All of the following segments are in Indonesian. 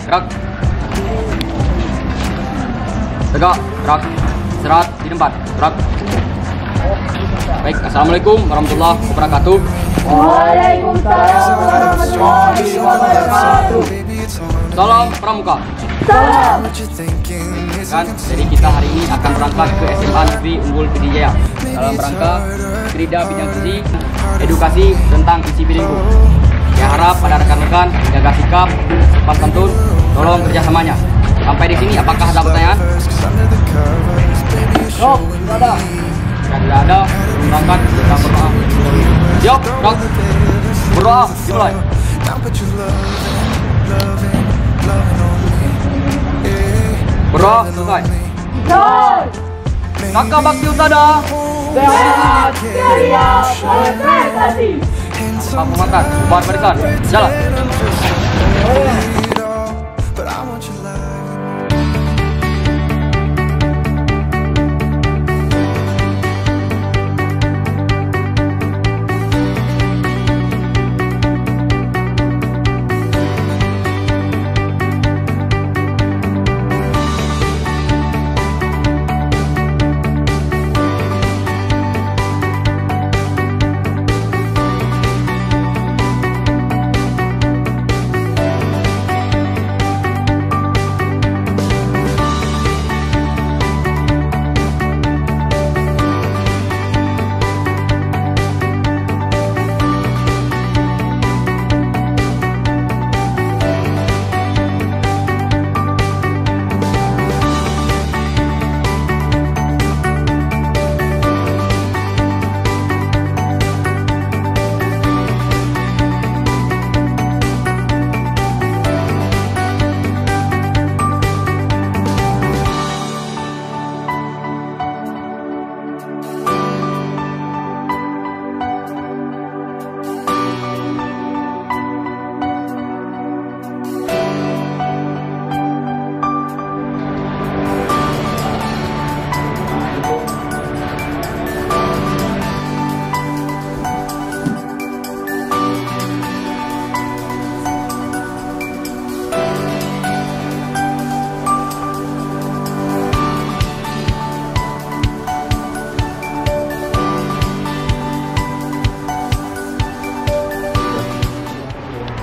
gerak. Tegak, gerak. Istirahat di tempat, gerak. Baik, assalamualaikum warahmatullahi wabarakatuh. Waalaikumsalam warahmatullahi wabarakatuh. Salam Pramuka. Salam. Kan, jadi kita hari ini akan berangkat ke SMA Negeri Unggul Pidijaya dalam rangka Krida Bidang Gizi Edukasi tentang Gizi Biringku. Saya harap pada rekan-rekan jaga sikap, sopan santun, tolong kerjasamanya. Sampai di sini, apakah ada pertanyaan? Yok, tidak ada. Jika tidak ada, berangkat kita berdoa. Siap, gerak. Berdoa, dimulai. Berdoa, selesai. Jai. Kakak Bakti Usada. Sehat, ceria, berprestasi. Kamu makan, buat barisan. Jalan.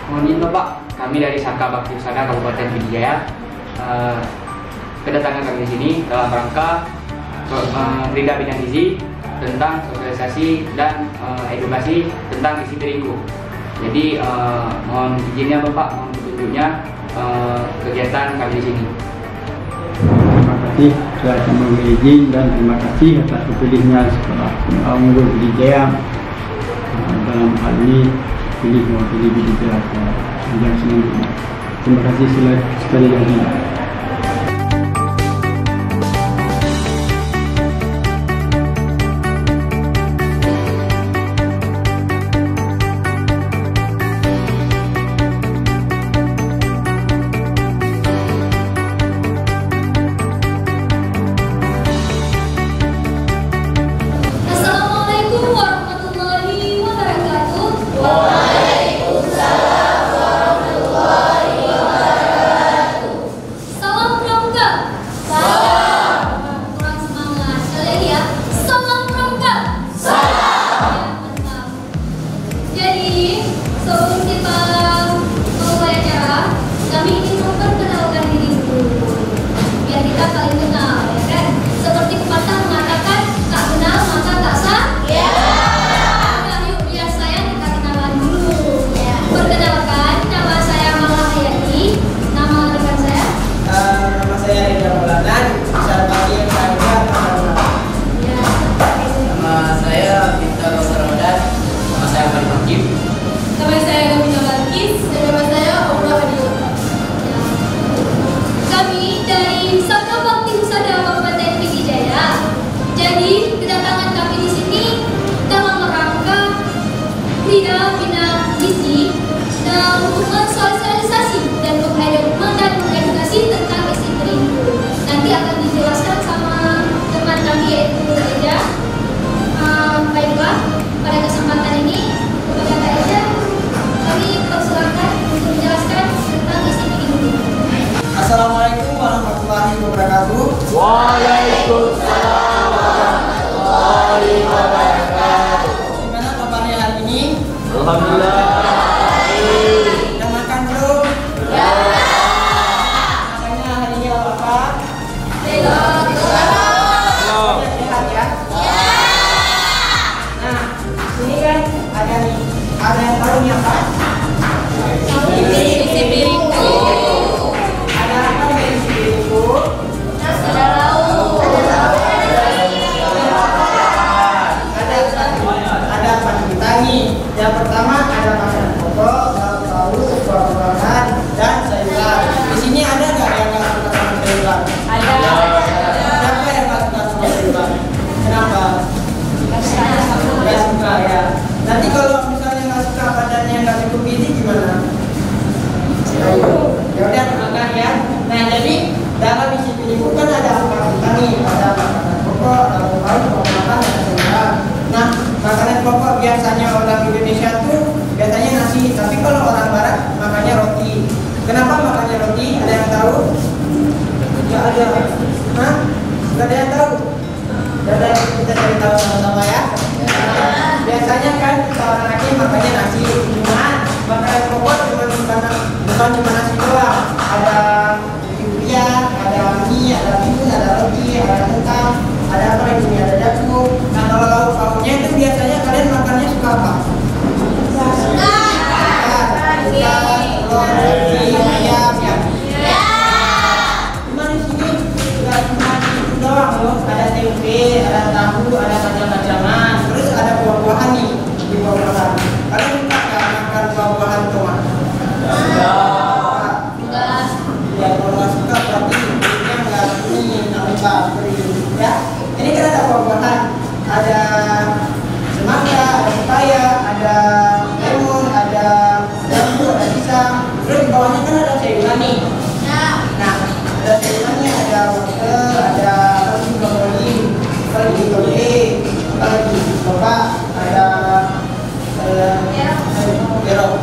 Mohon izin Pak, kami dari Saka Bakti Usada Kabupaten Pidijaya kedatangan kami di sini dalam rangka Krida Bidang Gizi tentang sosialisasi dan edukasi tentang gizi biringku. Jadi mohon izinnya Bapak, mohon petunjuknya kegiatan kami di sini. Terima kasih sudah memberi izin dan terima kasih atas terpilihnya Sekolah Unggul Pidijaya. Dalam hal ini pilih mewakili Pidijaya ke jenjang selanjutnya. Terima kasih sekali lagi. Assalamualaikum warahmatullahi wabarakatuh. Salam Pramuka. Kurang semangat. Sekali lagi ya. Salam Pramuka. Mantap. Jadi sebelum kita memulai acara, kami ingin memperkenalkan diri dulu. Biar kita saling kenal, ya kan? Seperti pepatah mengatakan, tak kenal maka tak sah. Nah, yuk biar saya kita kenalan dulu. Perkenalkan, nama saya Mala Hayati. Nama rekan saya. Nama saya Rida Maulana, bisa panggil saya Maulana. Ya. Nama saya Victor Ramadan. Nama saya Fadil Hakim. Nama saya Gabina Balkis. Dan nama saya Obrah Hadiul. Ya. Kami dari Saka Bakti Usada Kabupaten Pidijaya. Jadi kedatangan kami di sini dalam rangka Krida Bidang Gizi dan hubungan sosialisasi dan mengedukasi tentang gizi biringku. Nanti akan dijelaskan sama teman kami yaitu Eja. Baiklah, pada kesempatan ini kepada Kak Eja kami persilakan untuk menjelaskan tentang gizi biringku. Assalamualaikum warahmatullahi wabarakatuh. Waalaikumsalam warahmatullahi wabarakatuh. Gimana kabarnya hari ini? Alhamdulillah. Udah makan belum? Ya. Makanya hari ini apa? Belok. Sehat ya? Nah, sini kan ada nih. Ada yang tahu ini apa? Isi piringku. Ada apa nih di piringku? Ada lauk. Ada apa kita nih? Yang pertama ada makanan pokok, lauk, buah-buahan, dan sayuran. Di sini ada nggak yang nggak suka sama sayuran? Ada. Siapa yang nggak suka sama sayuran? Kenapa? Nggak suka ya. Nanti kalau misalnya nggak suka badannya nggak cukup gizi gimana? Ya udah makan ya. Nah jadi dalam isi piringku kan ada apa kita nih? Ada makanan pokok, lauk, buah-buahan, dan sayuran. Nah makanan pokok biasanya orang Indonesia tuh biasanya nasi. Tapi kalau orang Barat makannya roti. Kenapa makannya roti? Ada yang tahu? Nggak ada. Hah? Nggak ada yang tahu? Jadi kita cari tahu sama-sama ya. Nah, biasanya kan kita orang Aceh makannya nasi. Cuman makanan pokok bukan cuma nasi doang. Ada durian, ada mie, ada bihun, ada roti, ada kentang, ada apa lagi ini? Ada jagung. Nah kalau lauk pauknya itu biasanya kalian makannya suka apa? Telur, ayam ya. Cuma di sini nggak cuma itu doang loh. Ada tempe, ada tahu, ada macam-macaman. Terus ada buah-buahan nih di buah-buahan. Kalian suka nggak makan buah-buahan tomat? Ya kalau nggak suka berarti kulitnya nggak ini namanya ya. Ini kan ada buah-buahan. Ada semangka, ada pepaya, ada lemon, ada jambu, ada pisang. Terus di bawahnya kan ada sayuran nih. Nah, ada sayurannya, ada wortel, ada brokoli, apa lagi toge, apa lagi bapak, ada jeruk.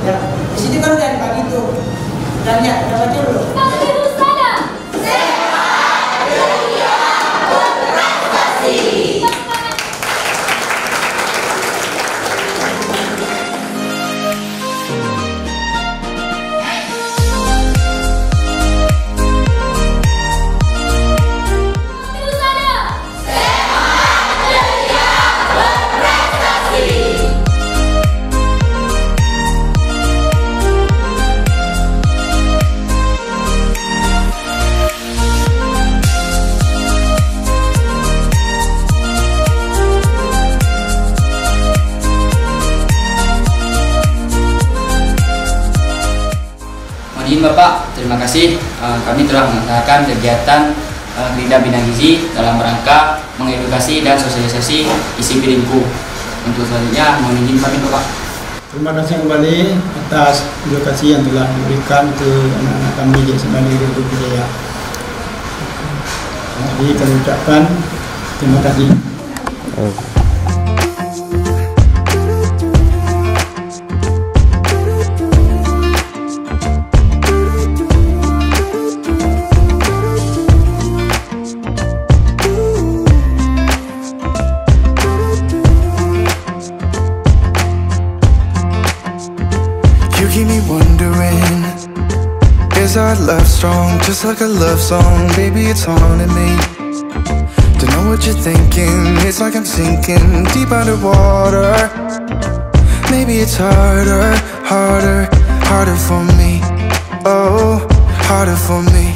Ya, di sini kan dari pagi tuh. Dan lihat, udah baca belum? Pagi Rusada. Mohon Bapak, terima kasih. Kami telah melaksanakan kegiatan Krida Bina Gizi dalam rangka mengedukasi dan sosialisasi isi piringku. Untuk selanjutnya, mohon izin pamit Bapak. Terima kasih kembali atas edukasi yang telah diberikan ke anak-anak kami di SMA Negeri Budaya. Jadi kami ucapkan terima kasih. You keep me wondering, is our love strong? Just like a love song, baby, it's haunting me. Don't know what you're thinking, it's like I'm sinking deep underwater. Maybe it's harder for me. Oh, harder for me.